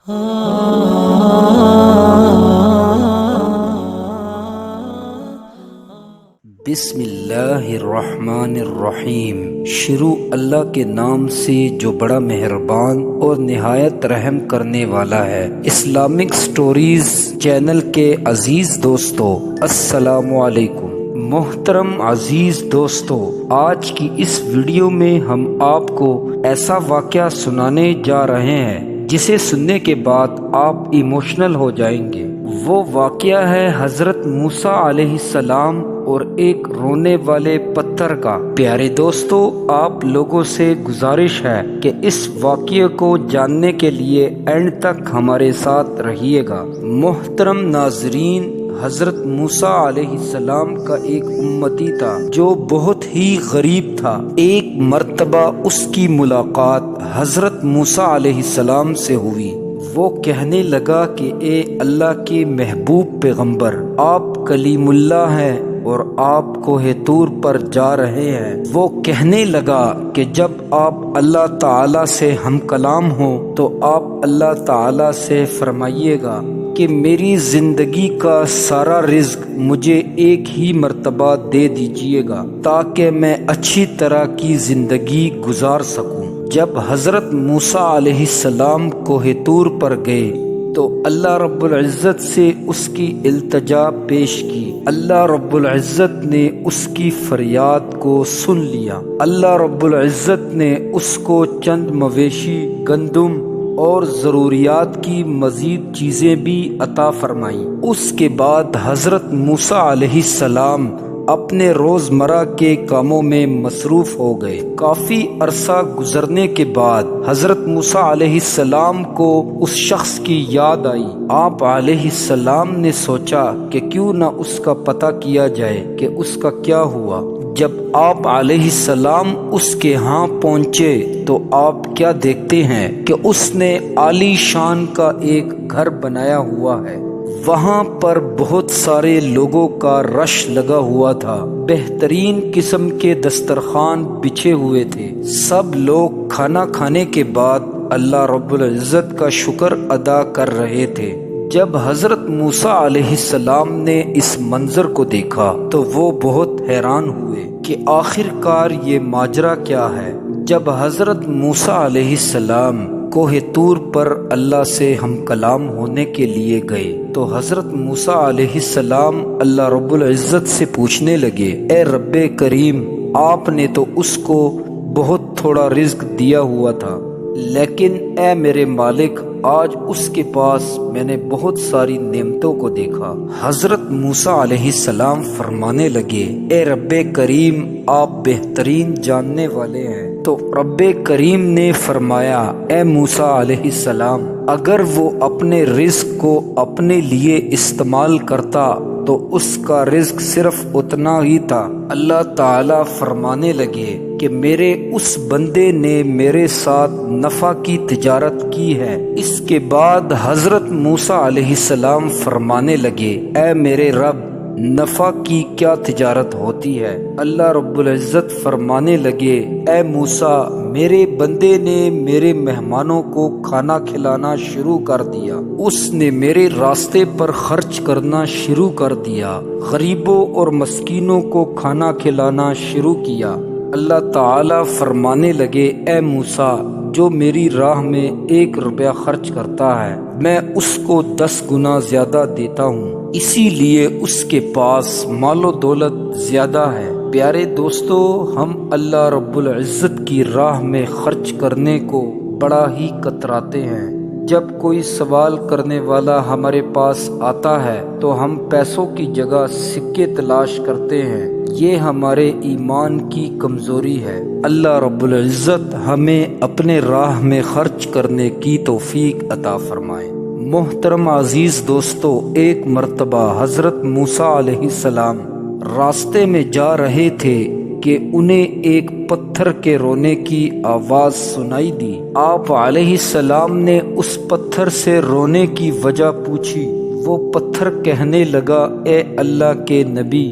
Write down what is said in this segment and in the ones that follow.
بسم اللہ الرحمن الرحیم۔ شروع اللہ کے نام سے جو بڑا مہربان اور نہایت رحم کرنے والا ہے۔ اسلامک سٹوریز چینل کے عزیز دوستو، السلام علیکم۔ محترم عزیز دوستو، آج کی اس ویڈیو میں ہم آپ کو ایسا واقعہ سنانے جا رہے ہیں جسے سننے کے بعد آپ ایموشنل ہو جائیں گے۔ وہ واقعہ ہے حضرت موسیٰ علیہ السلام اور ایک رونے والے پتھر کا۔ پیارے دوستو، آپ لوگوں سے گزارش ہے کہ اس واقعے کو جاننے کے لیے اینڈ تک ہمارے ساتھ رہیے گا۔ محترم ناظرین، حضرت موسیٰ علیہ السلام کا ایک امتی تھا جو بہت ہی غریب تھا۔ ایک مرتبہ اس کی ملاقات حضرت موسیٰ علیہ السلام سے ہوئی۔ وہ کہنے لگا کہ اے اللہ کے محبوب پیغمبر، آپ کلیم اللہ ہیں اور آپ کوہ طور پر جا رہے ہیں۔ وہ کہنے لگا کہ جب آپ اللہ تعالی سے ہم کلام ہوں تو آپ اللہ تعالی سے فرمائیے گا کہ میری زندگی کا سارا رزق مجھے ایک ہی مرتبہ دے دیجیے گا تاکہ میں اچھی طرح کی زندگی گزار سکوں۔ جب حضرت موسیٰ علیہ السلام کوہ طور پر گئے تو اللہ رب العزت سے اس کی التجا پیش کی۔ اللہ رب العزت نے اس کی فریاد کو سن لیا۔ اللہ رب العزت نے اس کو چند مویشی، گندم اور ضروریات کی مزید چیزیں بھی عطا فرمائیں۔ اس کے بعد حضرت موسیٰ علیہ السلام اپنے روزمرہ کے کاموں میں مصروف ہو گئے۔ کافی عرصہ گزرنے کے بعد حضرت موسیٰ علیہ السلام کو اس شخص کی یاد آئی۔ آپ علیہ السلام نے سوچا کہ کیوں نہ اس کا پتہ کیا جائے کہ اس کا کیا ہوا۔ جب آپ علیہ السلام اس کے ہاں پہنچے تو آپ کیا دیکھتے ہیں کہ اس نے عالی شان کا ایک گھر بنایا ہوا ہے۔ وہاں پر بہت سارے لوگوں کا رش لگا ہوا تھا۔ بہترین قسم کے دسترخوان بچھے ہوئے تھے۔ سب لوگ کھانا کھانے کے بعد اللہ رب العزت کا شکر ادا کر رہے تھے۔ جب حضرت موسیٰ علیہ السلام نے اس منظر کو دیکھا تو وہ بہت حیران ہوئے کہ آخر کار یہ ماجرا کیا ہے۔ جب حضرت موسیٰ علیہ السلام کوہ طور پر اللہ سے ہم کلام ہونے کے لیے گئے تو حضرت موسیٰ علیہ السلام اللہ رب العزت سے پوچھنے لگے، اے رب کریم، آپ نے تو اس کو بہت تھوڑا رزق دیا ہوا تھا، لیکن اے میرے مالک، آج اس کے پاس میں نے بہت ساری نعمتوں کو دیکھا۔ حضرت موسیٰ علیہ السلام فرمانے لگے، اے رب کریم، آپ بہترین جاننے والے ہیں۔ تو رب کریم نے فرمایا، اے موسیٰ علیہ السلام، اگر وہ اپنے رزق کو اپنے لیے استعمال کرتا تو اس کا رزق صرف اتنا ہی تھا۔ اللہ تعالیٰ فرمانے لگے کہ میرے اس بندے نے میرے ساتھ نفع کی تجارت کی ہے۔ اس کے بعد حضرت موسیٰ علیہ السلام فرمانے لگے، اے میرے رب، نفع کی کیا تجارت ہوتی ہے؟ اللہ رب العزت فرمانے لگے، اے موسیٰ، میرے بندے نے میرے مہمانوں کو کھانا کھلانا شروع کر دیا۔ اس نے میرے راستے پر خرچ کرنا شروع کر دیا، غریبوں اور مسکینوں کو کھانا کھلانا شروع کیا۔ اللہ تعالیٰ فرمانے لگے، اے موسیٰ، جو میری راہ میں 1 روپیہ خرچ کرتا ہے میں اس کو 10 گنا زیادہ دیتا ہوں، اسی لیے اس کے پاس مال و دولت زیادہ ہے۔ پیارے دوستو، ہم اللہ رب العزت کی راہ میں خرچ کرنے کو بڑا ہی کتراتے ہیں۔ جب کوئی سوال کرنے والا ہمارے پاس آتا ہے تو ہم پیسوں کی جگہ سکے تلاش کرتے ہیں۔ یہ ہمارے ایمان کی کمزوری ہے۔ اللہ رب العزت ہمیں اپنے راہ میں خرچ کرنے کی توفیق عطا فرمائے۔ محترم عزیز دوستو، ایک مرتبہ حضرت موسیٰ علیہ السلام راستے میں جا رہے تھے کہ انہیں ایک پتھر کے رونے کی آواز سنائی دی۔ آپ علیہ السلام نے اس پتھر سے رونے کی وجہ پوچھی۔ وہ پتھر کہنے لگا، اے اللہ کے نبی،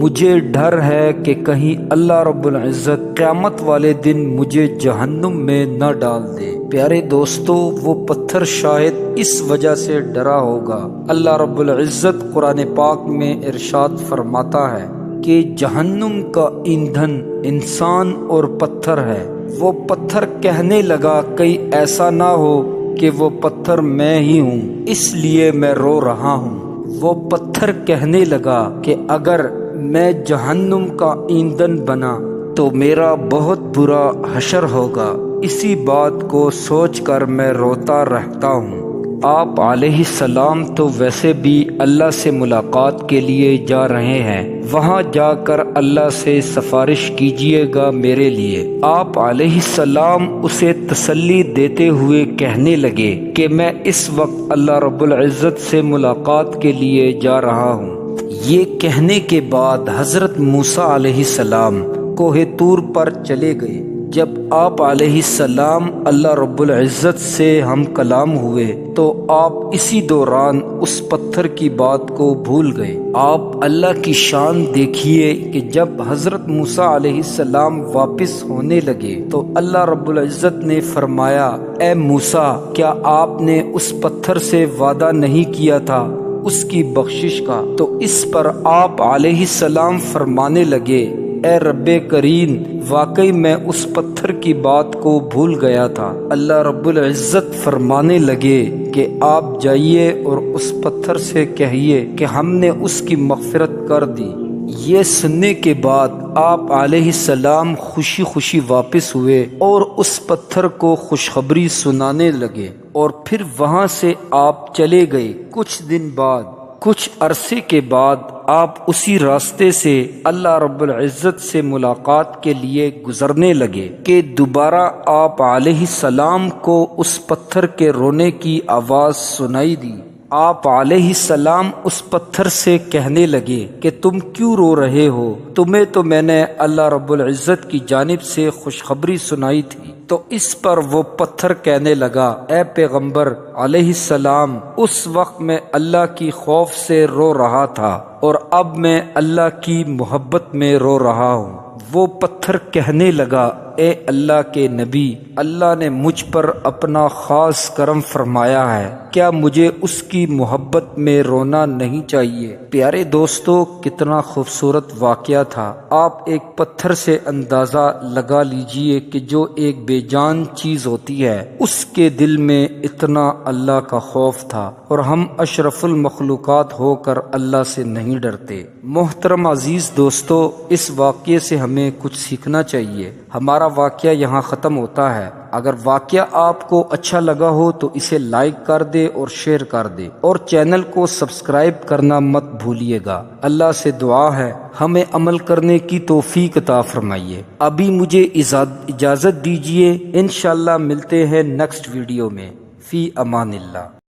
مجھے ڈر ہے کہ کہیں اللہ رب العزت قیامت والے دن مجھے جہنم میں نہ ڈال دے۔ پیارے دوستو وہ پتھر شاید اس وجہ سے ڈرا ہوگا۔ اللہ رب العزت قرآن پاک میں ارشاد فرماتا ہے کہ جہنم کا ایندھن انسان اور پتھر ہے۔ وہ پتھر کہنے لگا کہیں ایسا نہ ہو کہ وہ پتھر میں ہی ہوں، اس لیے میں رو رہا ہوں۔ وہ پتھر کہنے لگا کہ اگر میں جہنم کا ایندھن بنا تو میرا بہت برا حشر ہوگا، اسی بات کو سوچ کر میں روتا رہتا ہوں۔ آپ علیہ السلام تو ویسے بھی اللہ سے ملاقات کے لیے جا رہے ہیں، وہاں جا کر اللہ سے سفارش کیجیے گا میرے لیے۔ آپ علیہ السلام اسے تسلی دیتے ہوئے کہنے لگے کہ میں اس وقت اللہ رب العزت سے ملاقات کے لیے جا رہا ہوں۔ یہ کہنے کے بعد حضرت موسیٰ علیہ السلام کوہ طور پر چلے گئے۔ جب آپ علیہ السلام اللہ رب العزت سے ہم کلام ہوئے تو آپ اسی دوران اس پتھر کی بات کو بھول گئے۔ آپ اللہ کی شان دیکھیے کہ جب حضرت موسیٰ علیہ السلام واپس ہونے لگے تو اللہ رب العزت نے فرمایا، اے موسیٰ، کیا آپ نے اس پتھر سے وعدہ نہیں کیا تھا اس کی بخشش کا؟ تو اس پر آپ علیہ السلام فرمانے لگے، اے رب کریم، واقعی میں اس پتھر کی بات کو بھول گیا تھا۔ اللہ رب العزت فرمانے لگے کہ آپ جائیے اور اس پتھر سے کہیے کہ ہم نے اس کی مغفرت کر دی۔ یہ سننے کے بعد آپ علیہ السلام خوشی خوشی واپس ہوئے اور اس پتھر کو خوشخبری سنانے لگے، اور پھر وہاں سے آپ چلے گئے۔ کچھ عرصے کے بعد آپ اسی راستے سے اللہ رب العزت سے ملاقات کے لیے گزرنے لگے کہ دوبارہ آپ علیہ السلام کو اس پتھر کے رونے کی آواز سنائی دی۔ آپ علیہ السلام اس پتھر سے کہنے لگے کہ تم کیوں رو رہے ہو؟ تمہیں تو میں نے اللہ رب العزت کی جانب سے خوشخبری سنائی تھی۔ تو اس پر وہ پتھر کہنے لگا، اے پیغمبر علیہ السلام، اس وقت میں اللہ کی خوف سے رو رہا تھا اور اب میں اللہ کی محبت میں رو رہا ہوں۔ وہ پتھر کہنے لگا، اے اللہ کے نبی، اللہ نے مجھ پر اپنا خاص کرم فرمایا ہے، کیا مجھے اس کی محبت میں رونا نہیں چاہیے؟ پیارے دوستو، کتنا خوبصورت واقعہ تھا۔ آپ ایک پتھر سے اندازہ لگا لیجئے کہ جو ایک بے جان چیز ہوتی ہے اس کے دل میں اتنا اللہ کا خوف تھا، اور ہم اشرف المخلوقات ہو کر اللہ سے نہیں ڈرتے۔ محترم عزیز دوستو، اس واقعے سے ہمیں کچھ سیکھنا چاہیے۔ ہمارا واقعہ یہاں ختم ہوتا ہے۔ اگر واقعہ آپ کو اچھا لگا ہو تو اسے لائک کر دے اور شیئر کر دے، اور چینل کو سبسکرائب کرنا مت بھولیے گا۔ اللہ سے دعا ہے ہمیں عمل کرنے کی توفیق عطا فرمائیے۔ ابھی مجھے اجازت دیجیے، انشاءاللہ ملتے ہیں نیکسٹ ویڈیو میں۔ فی امان اللہ۔